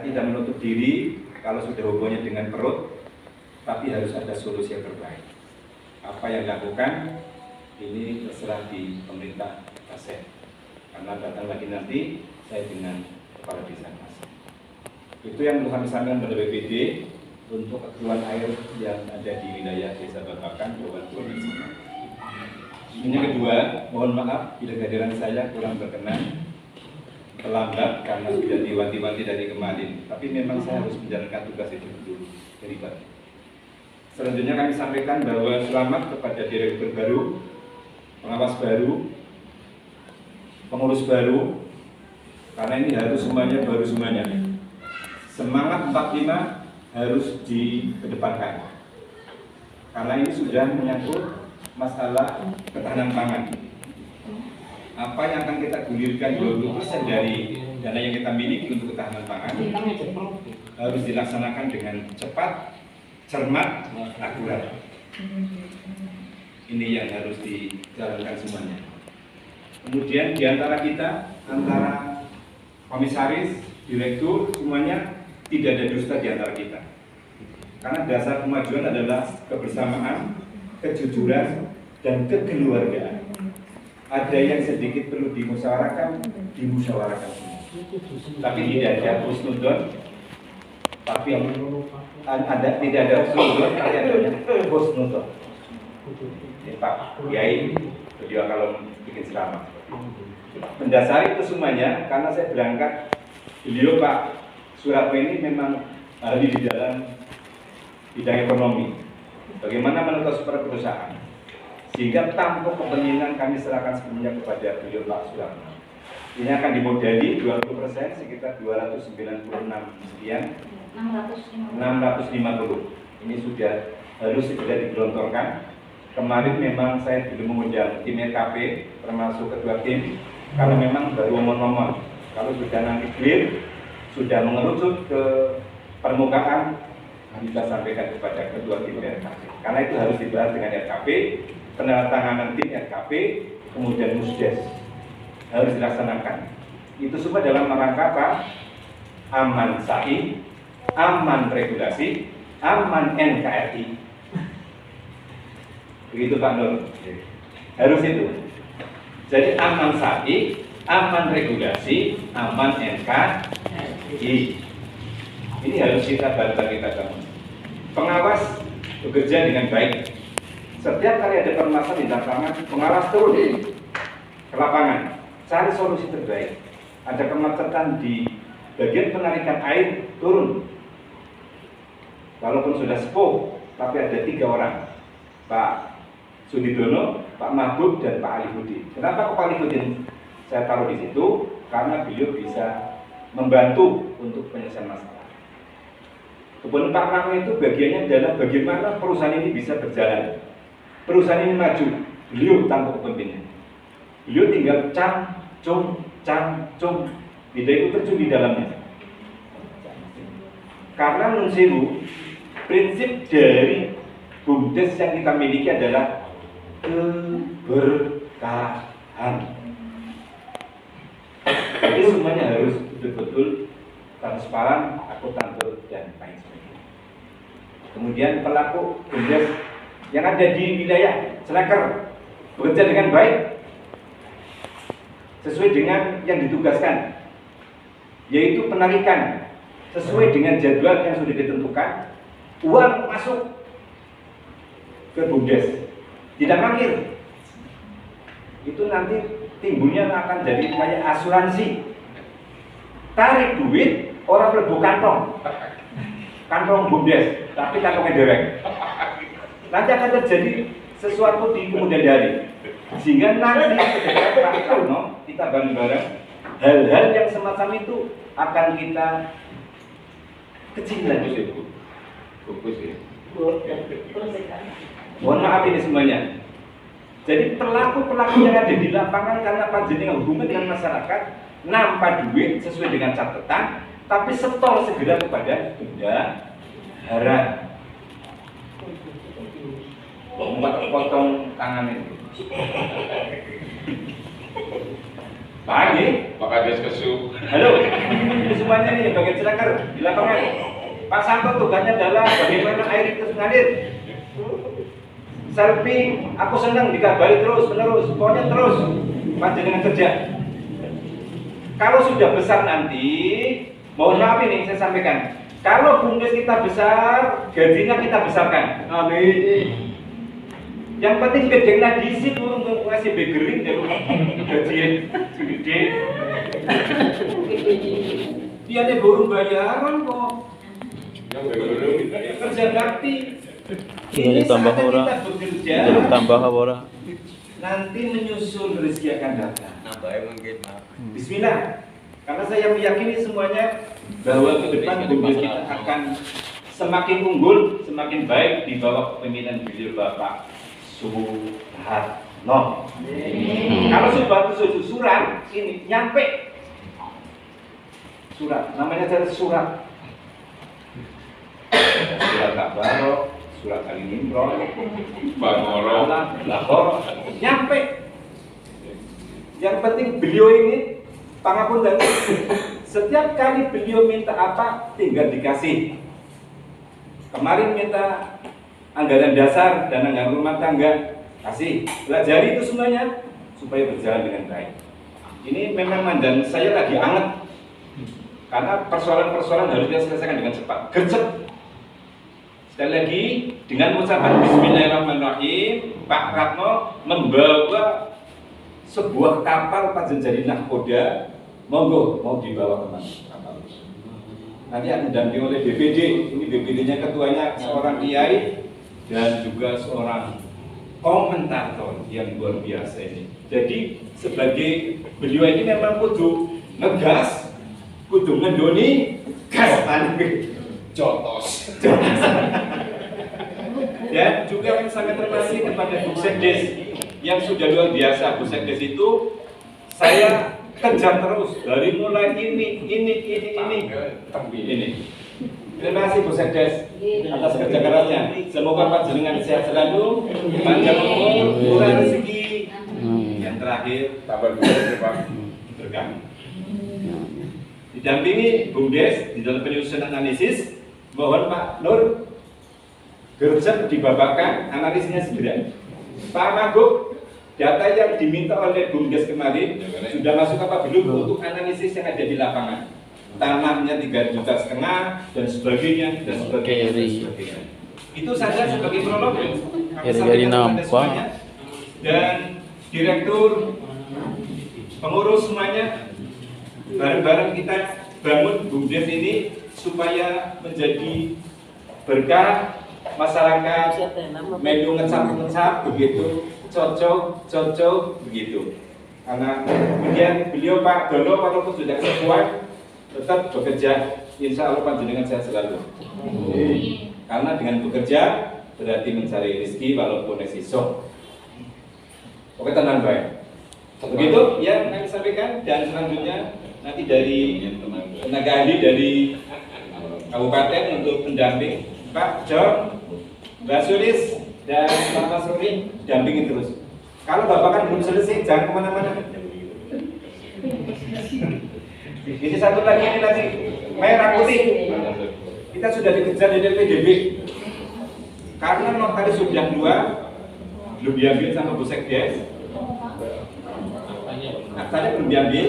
tidak menutup diri kalau sudah hubungannya dengan perut, tapi harus ada solusi yang terbaik. Apa yang dilakukan ini terserah di pemerintah Pasien, karena datang lagi nanti saya dengan kepala desa Pasien. Itu yang perlu kami sampaikan pada BPD untuk keperluan air yang ada di wilayah Desa Babakan, Kabupaten Provinsi. Yang kedua, mohon maaf bila kehadiran saya kurang berkenan, terlambat karena sudah diwanti-wanti dari kemarin. Tapi memang saya harus menjalankan tugas itu dulu dari pagi. Selanjutnya kami sampaikan bahwa selamat kepada direktur baru, pengawas baru, pengurus baru, karena ini harus semuanya baru semuanya. Semangat 45 harus dikedepankan, karena ini sudah menyangkut masalah ketahanan pangan. Apa yang akan kita gulirkan 20% dari dana yang kita miliki untuk ketahanan pangan harus dilaksanakan dengan cepat, cermat, akurat. Ini yang harus dijalankan semuanya. Kemudian di antara kita, antara komisaris, direktur, semuanya tidak ada dusta di antara kita. Karena dasar kemajuan adalah kebersamaan, kejujuran, dan kekeluargaan. Ada yang sedikit perlu dimusyawarahkan semua. Tapi tidak ada husnudon, tapi tidak ada husnudon, tapi adanya husnudon. Pak Kiai, beliau kalau bikin ceramah. Mendasari itu semuanya, karena saya berangkat, beliau Pak Suratmo ini memang ahli di dalam bidang ekonomi. Bagaimana menentukan perusahaan, sehingga tanpa kepentingan kami serahkan sepenuhnya kepada beliau Pak Suratmo. Ini akan dimodali 20%, sekitar 296 sekian, 650. Ini sudah harus segera digelontorkan. Kemarin memang saya belum mengundang tim RKP, termasuk ketua tim, karena memang baru ngomong-ngomong. Kalau sudah nanti clear, sudah mengerucut ke permukaan, kita sampaikan kepada ketua tim RKP. Karena itu harus dibahas dengan RKP, penandatanganan tim RKP, kemudian musdes harus dilaksanakan. Itu semua dalam rangka apa? Aman SAI, aman regulasi, aman NKRI. Begitu Pak Nur. Harus itu. Jadi aman SAI, aman regulasi, aman NKRI. Ini harus kita bantu, kita bangun. Pengawas bekerja dengan baik. Setiap kali ada permasalahan di lapangan, pengawas turun ke lapangan, cari solusi terbaik. Ada kemacetan di bagian penarikan air, turun. Walaupun sudah sepuh, tapi ada 3 orang, Pak Sudidono, Pak Mahbub, dan Pak Ali Budi. Kenapa kok Pak Ali Budi saya taruh di situ? Karena beliau bisa membantu untuk penyelesaian masalah. Kemudian Pak Rano itu bagiannya adalah bagaimana perusahaan ini bisa berjalan, perusahaan ini maju. Beliau tanpa kepemimpinan. Beliau tinggal cam, cum, tidak ikut terjun di dalamnya. Karena Nun Sewu, prinsip dari BUMDes yang kita miliki adalah keberkahan. Jadi semuanya harus betul-betul transparan, akuntabel, dan lain sebagainya. Kemudian pelaku BUMDes yang ada di wilayah Celeker bekerja dengan baik sesuai dengan yang ditugaskan, yaitu penarikan sesuai dengan jadwal yang sudah ditentukan. Uang masuk ke BUMDes, tidak mangkir. Itu nanti timbulnya akan jadi kayak asuransi. Tarik duit, orang mlebu kantong BUMDes, tapi kantongnya dewek. Nanti akan terjadi sesuatu di kemudian hari, sehingga nanti Pak Karno kita bareng-bareng hal-hal yang semacam itu akan kita kecilan itu. Fokus ya. Mohon maaf ini semuanya. Jadi pelaku-pelaku yang ada di lapangan karena panjenengan hubungan dengan masyarakat, nampak duit sesuai dengan catatan, tapi setor segera kepada bendahara. Potong tangan itu. Pagi. Pak Kades Kesu. Halo, ini semuanya nih bagian celakar di lapangan. Pak Santo tugasnya adalah bagaimana air itu mengalir. Selfie, aku senang dikabari terus menerus, pokoknya terus panjenengan kerja. Kalau sudah besar nanti, mohon maaf ini saya sampaikan. Kalau BUMDes kita besar, gajinya kita besarkan. Amin. Yang penting gedengnya di situ untuk ngasih begering deh, gajian gede. Dia nih burung bayaran kok. Yang begering Kerja bakti. Ini tambah saatnya orang. kita bekerja. Belum tambah apa orang? Nanti menyusul rezeki akan datang. nambahnya mungkin. Bismillah. Karena saya meyakini semuanya bahwa ke depan BUMDes kita akan semakin unggul, semakin baik di bawah kepemimpinan beliau Bapak Soeharno. Kalau surat ini nyampe surat, namanya adalah surat Kabar, surat Al-Imran, Bangoro. Lahore, nyampe. Yang penting beliau ini pangapunten, setiap kali beliau minta apa tinggal dikasih. Kemarin minta anggaran dasar dan anggaran rumah tangga, kasih. Pelajari itu semuanya supaya berjalan dengan baik. Ini memang mandan saya lagi anget karena persoalan-persoalan harus kita selesaikan dengan cepat, gercep. Sekali lagi dengan ucapan Bismillahirrahmanirrahim, Pak Ratno membawa sebuah kapal panjenjani nahkoda, monggo mau dibawa kemana kapal. Nanti akan didampingi oleh BPD. Ini BPD-nya ketuanya seorang kiai dan juga seorang komentator yang luar biasa ini. Jadi sebagai beliau ini memang kudu ngegas, kudu ngedoni gas Jotos. Dan juga yang sangat terima kasih kepada Bu Sekdes yang sudah luar biasa. Bu Sekdes itu saya kejar terus dari mulai ini. Terima kasih Bu Sekdes atas kerja kerasnya. Semoga panjenengan sehat selalu, panjang umur, murah rezeki. Yang terakhir, Tambah dulu Pak. berkah. Didampingi BUMDes di dalam penyusunan analisis. Mohon Pak Nur gercep dibabakan analisisnya segera. Pak Maguk, data yang diminta oleh BUMDes kemarin sudah masuk apa belum untuk analisis yang ada di lapangan? Tanahnya 3,5 juta dan sebagainya dan sebagainya. Itu saja sebagai prolog. Jadi nampak. Dan direktur, pengurus semuanya, bareng-bareng kita bangun BUMDes ini supaya menjadi berkah masyarakat, menu ngecap begitu, cocok begitu. Karena kemudian beliau Pak Dono walaupun sudah sesuai tetap bekerja, insya Allah panjenengan sehat selalu. Karena dengan bekerja berarti mencari rezeki walaupun esok. Oke, tenang baik. Begitu yang kami sampaikan, dan selanjutnya nanti dari tenaga ahli dari kabupaten untuk pendamping Pak John, Mbak Sulis, dan Pak Mas Ruri dampingin terus. Kalau Bapak kan belum selesai, jangan kemana-mana. Ini satu lagi, ini lagi merah putih. Kita sudah dikejar di PDB karena notaris sudah 2, belum diambil sama Bu Sekdes. Aktanya belum diambil,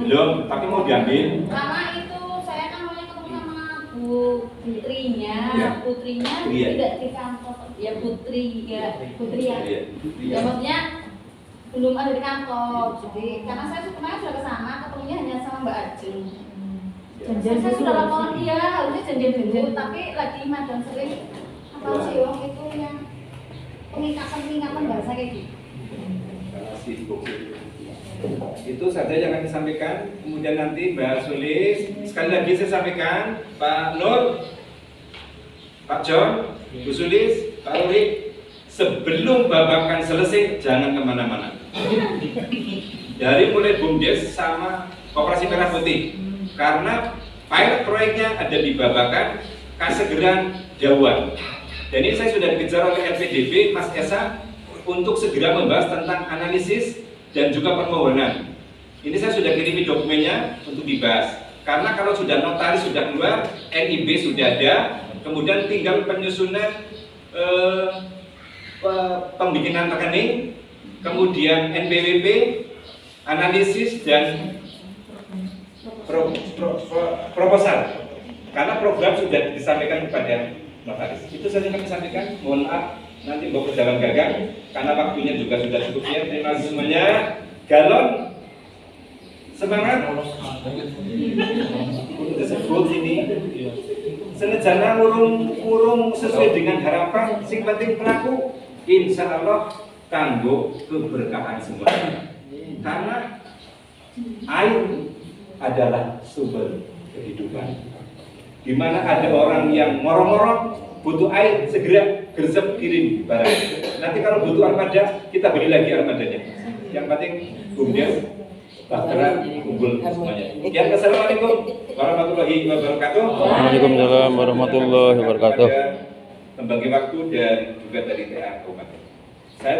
belum, tapi mau diambil. Karena itu saya kan mau ketemu sama Bu Putrinya, Ya. Putrinya Iya. tidak di kantor, ya Putri ya. Iya. Ya maksudnya belum ada di kantor, jadi karena saya kemarin sudah ke sana, ketemunya hanya sama Mbak Ajeng. Saya sudah laporan dia, harusnya janjian tapi lagi madang sering apa sih wong itu yang pengingatan bahasa kayak gitu. Itu saja yang kami sampaikan. Kemudian nanti Mbak Sulis, sekali lagi saya sampaikan, Pak Nur, Pak John, Bu Sulis, Pak Ruri, sebelum babakan selesai jangan kemana-mana. Dari mulai BUMDes sama Koperasi Merah Putih, karena pilot proyeknya ada di Babakan, Kasegeran, Jauhan. Dan ini saya sudah dikejar oleh LPDP, Mas Esa, untuk segera membahas tentang analisis dan juga permohonan. Ini saya sudah kirimi dokumennya untuk dibahas. Karena kalau sudah notaris sudah keluar, NIB sudah ada, kemudian tinggal penyusunan pembikinan rekening, kemudian NPWP, analisis dan proposal. Karena program sudah disampaikan kepada notaris. Itu saja kami sampaikan. Mohon maaf nanti bawa berjalan gagal karena waktunya juga sudah cukup ya. Terima kasih semuanya. Galon semangat. Disebut ini. Senejana urung sesuai dengan harapan. Sing penting pelaku. Insya Allah kanggo keberkahan semuanya. Karena air adalah sumber kehidupan. Di mana ada orang yang ngorong-ngorong butuh air, segera gersep kirim barang. Nanti kalau butuh armada, kita beli lagi armadanya. Yang penting bumdes, bahtera, kumpul semuanya. Ya, assalamualaikum warahmatullahi wabarakatuh. Waalaikumsalam warahmatullahi wabarakatuh. Membagi waktu dan juga dari TA Kabupaten.